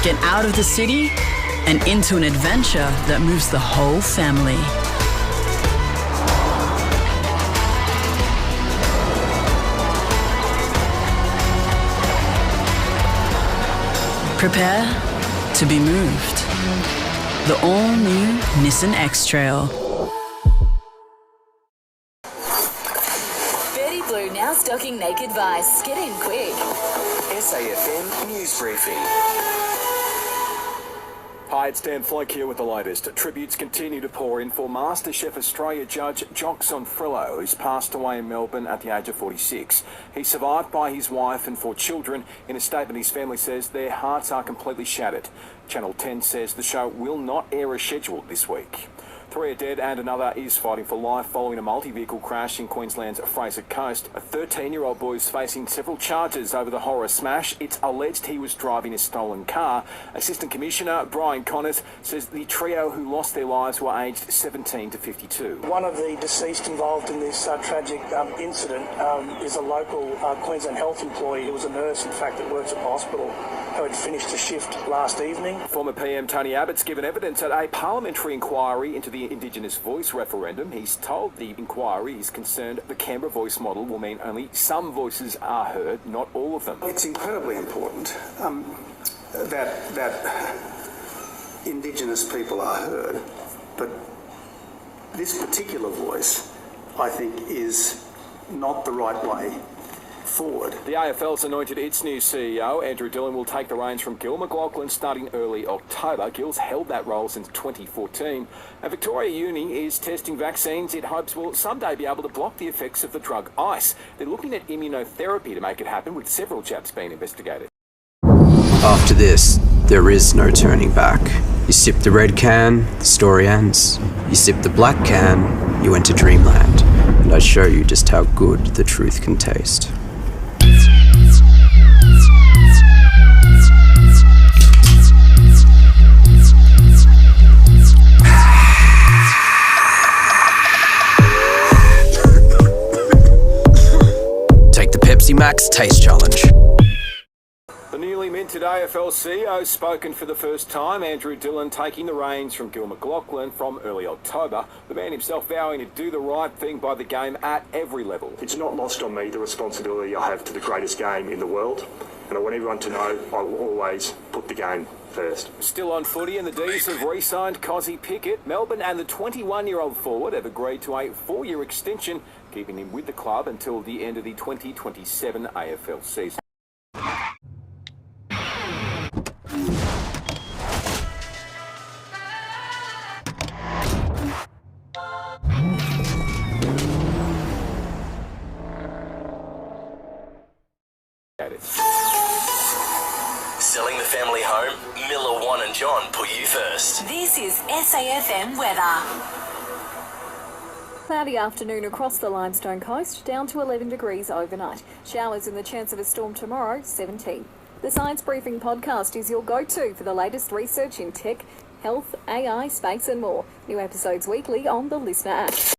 Get out of the city and into an adventure that moves the whole family. Prepare to be moved. The all-new Nissan X-Trail. Betty Blue now stocking naked Vice. Get in quick. SAFM News Briefing. Hi, it's Flake here with the latest. Tributes continue to pour in for MasterChef Australia judge Joxon Frillo, who's passed away in Melbourne at the age of 46. He's survived by his wife and 4 children. In a statement, his family says their hearts are completely shattered. Channel 10 says the show will not air as scheduled this week. 3 are dead and another is fighting for life following a multi-vehicle crash in Queensland's Fraser Coast. A 13-year-old boy is facing several charges over the horror smash. It's alleged he was driving a stolen car. Assistant Commissioner Brian Connors says the trio who lost their lives were aged 17 to 52. One of the deceased involved in this tragic incident is a local Queensland Health employee who was a nurse, in fact, that works at the hospital, who had finished a shift last evening. Former PM Tony Abbott's given evidence at a parliamentary inquiry into the Indigenous Voice referendum. He's told the inquiry he's concerned the Canberra voice model will mean only some voices are heard, not all of them. It's incredibly important that Indigenous people are heard, but this particular voice, I think, is not the right way forward. The AFL's anointed its new CEO. Andrew Dillon will take the reins from Gil McLachlan starting early October. Gil's held that role since 2014. And Victoria Uni is testing vaccines it hopes will someday be able to block the effects of the drug ice. They're looking at immunotherapy to make it happen, with several chaps being investigated. After this, there is no turning back. You sip the red can, the story ends. You sip the black can, you enter dreamland. And I show you just how good the truth can taste. Take the Pepsi Max Taste Challenge. The newly minted AFL CEO spoken for the first time. Andrew Dillon taking the reins from Gil McLachlan from early October. The man himself vowing to do the right thing by the game at every level. It's not lost on me the responsibility I have to the greatest game in the world, and I want everyone to know I will always put the game first. Still on footy, and the D's have re-signed Cozzy Pickett. Melbourne and the 21-year-old forward have agreed to a 4-year extension, keeping him with the club until the end of the 2027 AFL season. Selling the family home? Miller, Juan and John put you first. This is SAFM weather. Cloudy afternoon across the Limestone coast, down to 11 degrees overnight. Showers and the chance of a storm tomorrow, 17. The Science Briefing podcast is your go-to for the latest research in tech, health, AI, space and more. New episodes weekly on the Listener app.